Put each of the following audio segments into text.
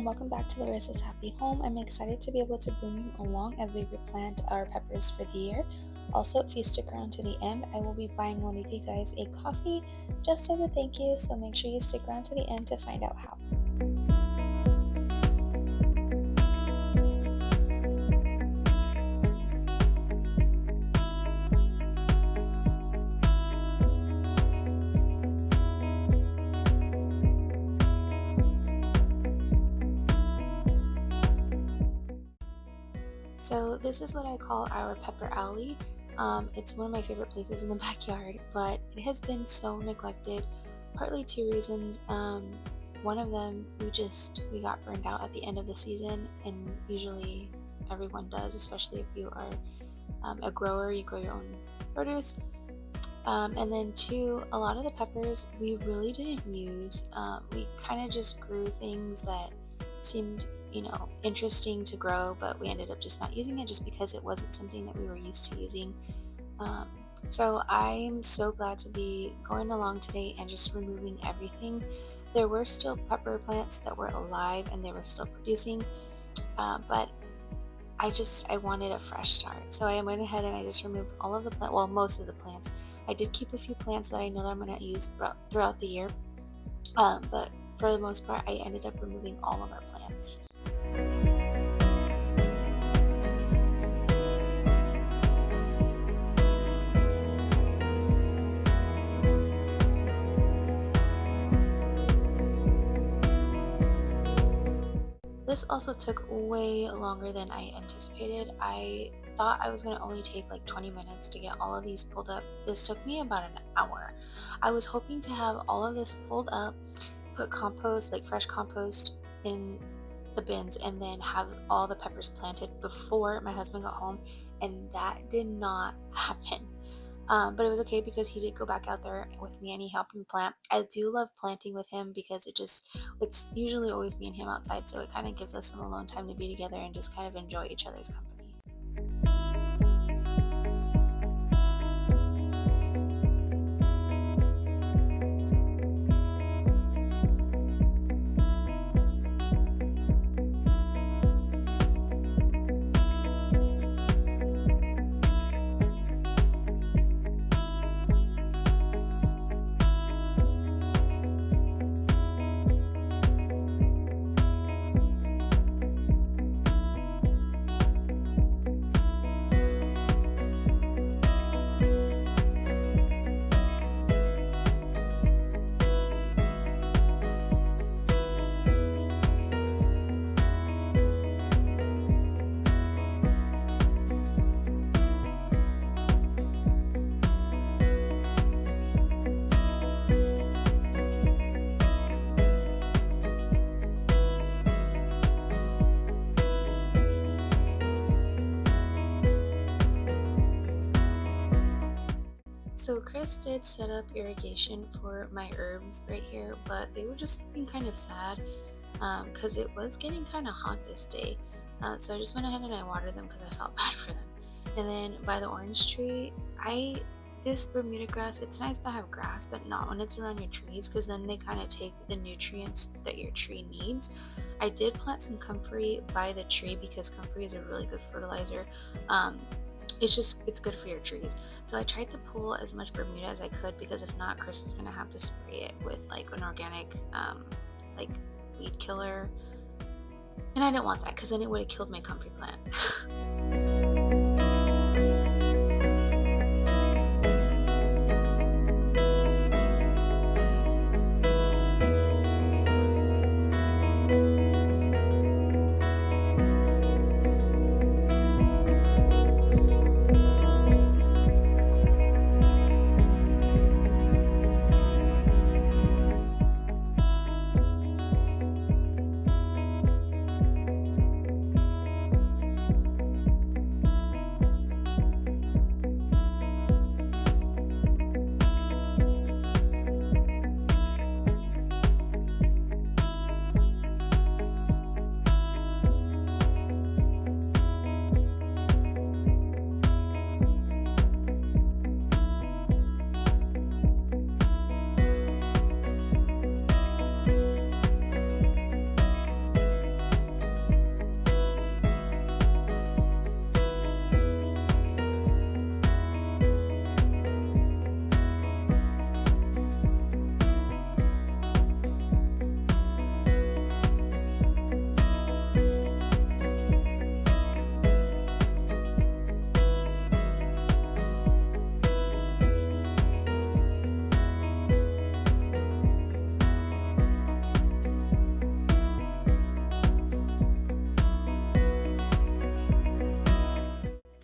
welcome back to Larissa's Happy Home. I'm excited to be able to bring you along as we replant our peppers for the year. Also, if you stick around to the end, I will be buying one of you guys a coffee just as a thank you, so make sure you stick around to the end to find out how. So this is what I call our pepper alley. It's one of my favorite places in the backyard, but it has been so neglected. Partly two reasons. One of them, we got burned out at the end of the season, and usually everyone does, especially if you are a grower, you grow your own produce. And then two, a lot of the peppers we really didn't use. We kind of just grew things that seemed, interesting to grow, but we ended up just not using it just because it wasn't something that we were used to using. Um, so I'm so glad to be going along today and just removing everything. There were still pepper plants that were alive and they were still producing, but I wanted a fresh start. So I went ahead and I just removed all of the most of the plants. I did keep a few plants that I know that I'm going to use throughout the year, but for the most part, I ended up removing all of our plants. This also took way longer than I anticipated. I thought I was going to only take like 20 minutes to get all of these pulled up. This took me about an hour. I was hoping to have all of this pulled up, put compost, like fresh compost, in the bins, and then have all the peppers planted before my husband got home, and that did not happen. But it was okay because he did go back out there with me and he helped me plant. I do love planting with him because it's usually always me and him outside, so it kind of gives us some alone time to be together and just kind of enjoy each other's company. So Chris did set up irrigation for my herbs right here, but they were just looking kind of sad because it was getting kind of hot this day. So I just went ahead and I watered them because I felt bad for them. And then by the orange tree, this Bermuda grass, it's nice to have grass, but not when it's around your trees because then they kind of take the nutrients that your tree needs. I did plant some comfrey by the tree because comfrey is a really good fertilizer. It's good for your trees. So I tried to pull as much Bermuda as I could because if not, Chris was gonna have to spray it with like an organic like weed killer, and I didn't want that because then it would have killed my comfrey plant.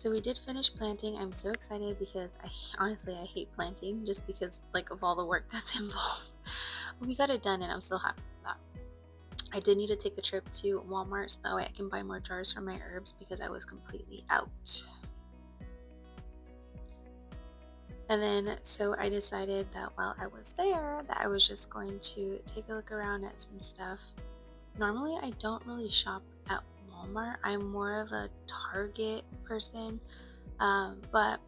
So we did finish planting. I'm so excited because honestly I hate planting just because like of all the work that's involved. We got it done and I'm so happy with that. I did need to take a trip to Walmart so that way I can buy more jars for my herbs because I was completely out. And then so I decided that while I was there that I was just going to take a look around at some stuff. Normally I don't really shop at Walmart. I'm more of a Target person. But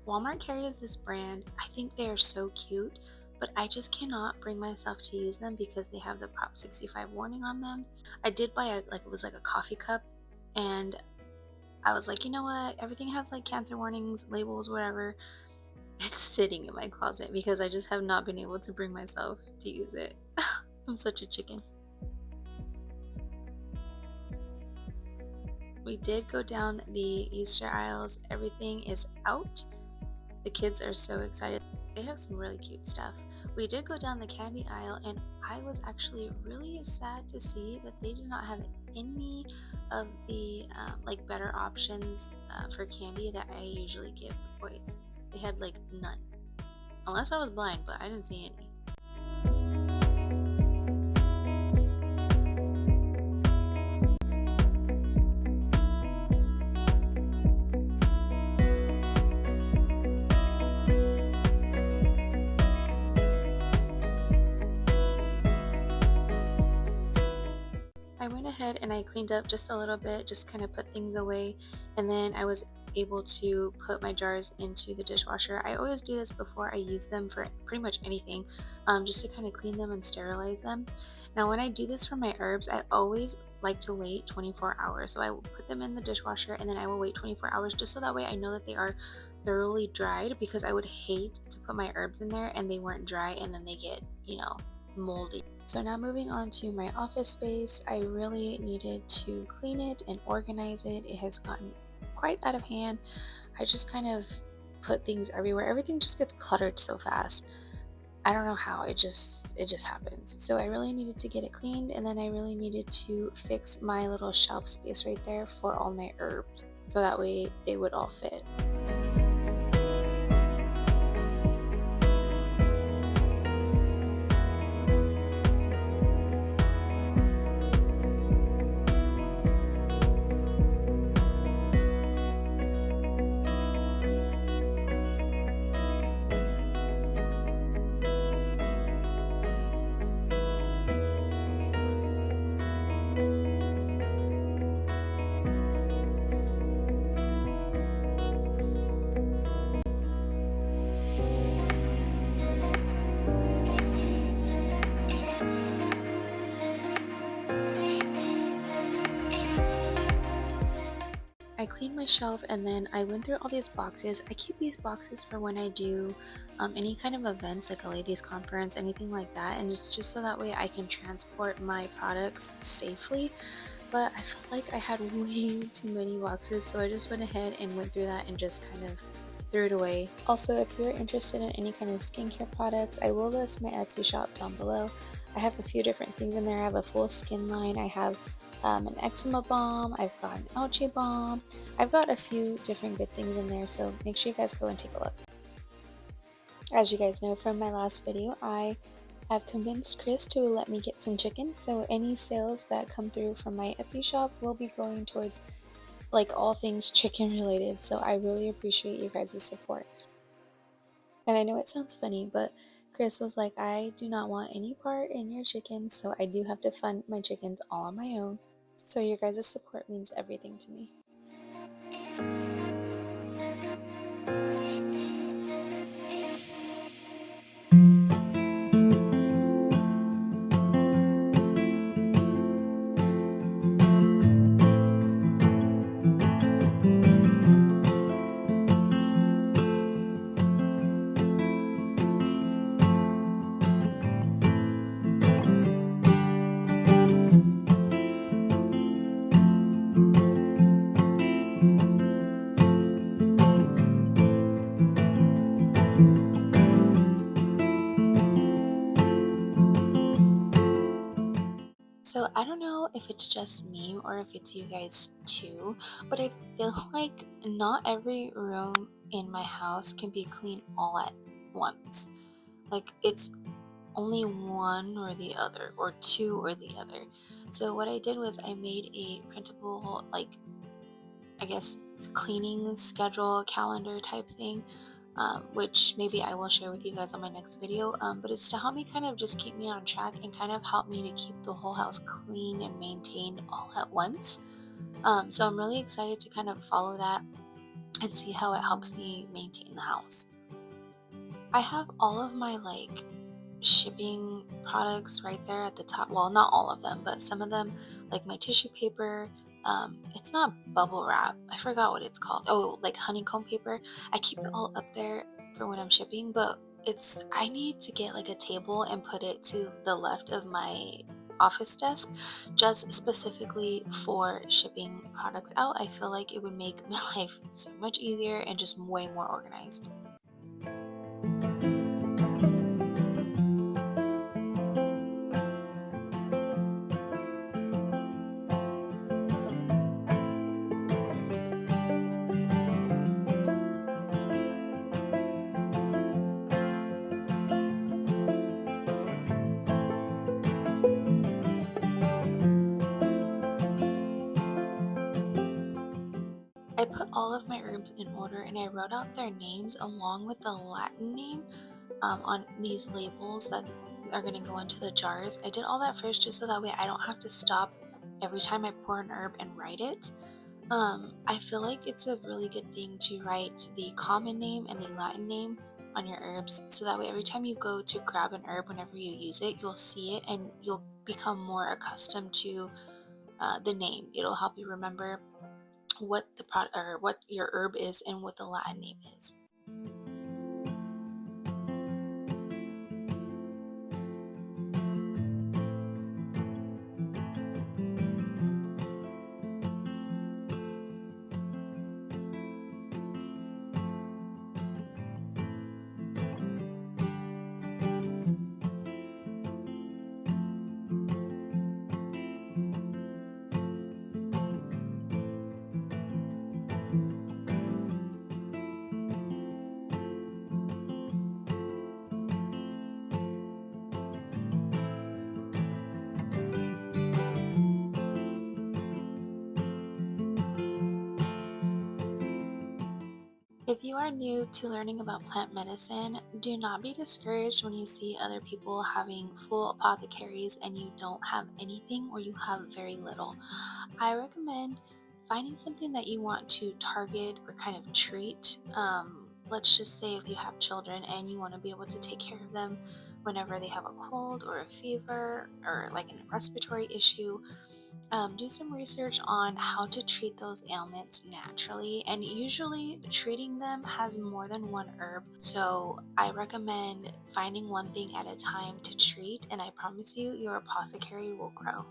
Walmart carries this brand. I think they are so cute, but I just cannot bring myself to use them because they have the Prop 65 warning on them. I did buy it was like a coffee cup, and I was like, you know what? Everything has like cancer warnings, labels, whatever. It's sitting in my closet because I just have not been able to bring myself to use it. I'm such a chicken. We did go down the Easter aisles. Everything is out. The kids are so excited. They have some really cute stuff. We did go down the candy aisle and I was actually really sad to see that they did not have any of the like better options for candy that I usually give the boys. They had like none. Unless I was blind, but I didn't see any. I went ahead and I cleaned up just a little bit, just kind of put things away, and then I was able to put my jars into the dishwasher. I always do this before I use them for pretty much anything, just to kind of clean them and sterilize them. Now when I do this for my herbs, I always like to wait 24 hours. So I will put them in the dishwasher and then I will wait 24 hours just so that way I know that they are thoroughly dried, because I would hate to put my herbs in there and they weren't dry and then they get, moldy. So now moving on to my office space, I really needed to clean it and organize it. It has gotten quite out of hand. I just kind of put things everywhere. Everything just gets cluttered so fast. I don't know how, it just happens. So I really needed to get it cleaned, and then I really needed to fix my little shelf space right there for all my herbs so that way they would all fit. I cleaned my shelf and then I went through all these boxes. I keep these boxes for when I do any kind of events like a ladies conference, anything like that, and it's just so that way I can transport my products safely. But I felt like I had way too many boxes, so I just went ahead and went through that and just kind of threw it away. Also, if you're interested in any kind of skincare products, I will list my Etsy shop down below. I have a few different things in there. I have a full skin line. I have an eczema balm. I've got an algae balm. I've got a few different good things in there, so make sure you guys go and take a look. As you guys know from my last video, I have convinced Chris to let me get some chicken, so any sales that come through from my Etsy shop will be going towards like all things chicken related, so I really appreciate you guys' support. And I know it sounds funny, but Chris was like, I do not want any part in your chickens, so I do have to fund my chickens all on my own. So your guys' support means everything to me. So I don't know if it's just me or if it's you guys too, but I feel like not every room in my house can be clean all at once. Like it's only one or the other, or two or the other. So what I did was I made a printable, like, I guess, cleaning schedule calendar type thing, which maybe I will share with you guys on my next video. But it's to help me kind of just keep me on track and kind of help me to keep the whole house clean and maintained all at once. So I'm really excited to kind of follow that and see how it helps me maintain the house. I have all of my like shipping products right there at the top. Well, not all of them, but some of them, like my tissue paper. It's not bubble wrap. I forgot what it's called. Oh, like honeycomb paper. I keep it all up there for when I'm shipping, but I need to get like a table and put it to the left of my office desk just specifically for shipping products out. I feel like it would make my life so much easier and just way more organized. I put all of my herbs in order and I wrote out their names along with the Latin name on these labels that are going to go into the jars. I did all that first just so that way I don't have to stop every time I pour an herb and write it. I feel like it's a really good thing to write the common name and the Latin name on your herbs so that way every time you go to grab an herb, whenever you use it, you'll see it and you'll become more accustomed to the name. It'll help you remember what the product or what your herb is and what the Latin name is. If you are new to learning about plant medicine, do not be discouraged when you see other people having full apothecaries and you don't have anything or you have very little. I recommend finding something that you want to target or kind of treat. Let's just say if you have children and you want to be able to take care of them whenever they have a cold or a fever or like a respiratory issue. Do some research on how to treat those ailments naturally, and usually treating them has more than one herb, so I recommend finding one thing at a time to treat, and I promise you your apothecary will grow.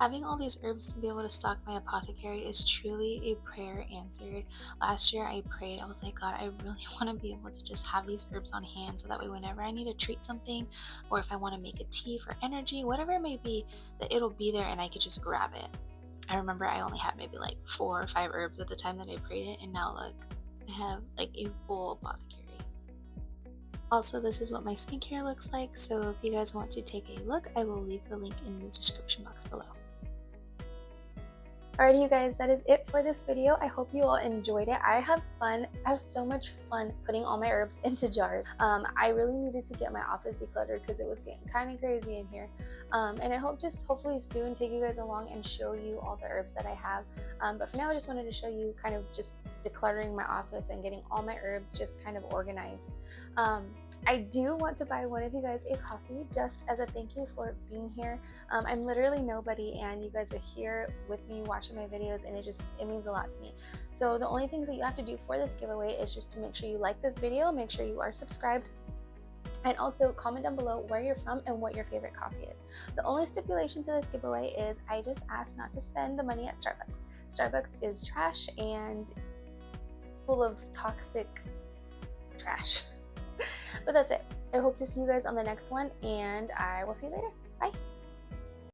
Having all these herbs to be able to stock my apothecary is truly a prayer answered. Last year I prayed, I was like, God, I really want to be able to just have these herbs on hand so that way whenever I need to treat something, or if I want to make a tea for energy, whatever it may be, that it'll be there and I could just grab it. I remember I only had maybe like 4 or 5 herbs at the time that I prayed it, and now look, I have like a full apothecary. Also, this is what my skincare looks like, so if you guys want to take a look, I will leave the link in the description box below. Alrighty, you guys, that is it for this video. I hope you all enjoyed it. I have so much fun putting all my herbs into jars. I really needed to get my office decluttered because it was getting kind of crazy in here. And I hope just hopefully soon take you guys along and show you all the herbs that I have. But for now, I just wanted to show you kind of just decluttering my office and getting all my herbs just kind of organized. I do want to buy one of you guys a coffee just as a thank you for being here. I'm literally nobody and you guys are here with me watching my videos, and it means a lot to me. So the only things that you have to do for this giveaway is just to make sure you like this video, make sure you are subscribed, and also comment down below where you're from and what your favorite coffee is. The only stipulation to this giveaway is I just ask not to spend the money at Starbucks. Starbucks is trash and full of toxic trash. But that's it. I hope to see you guys on the next one, and I will see you later. Bye.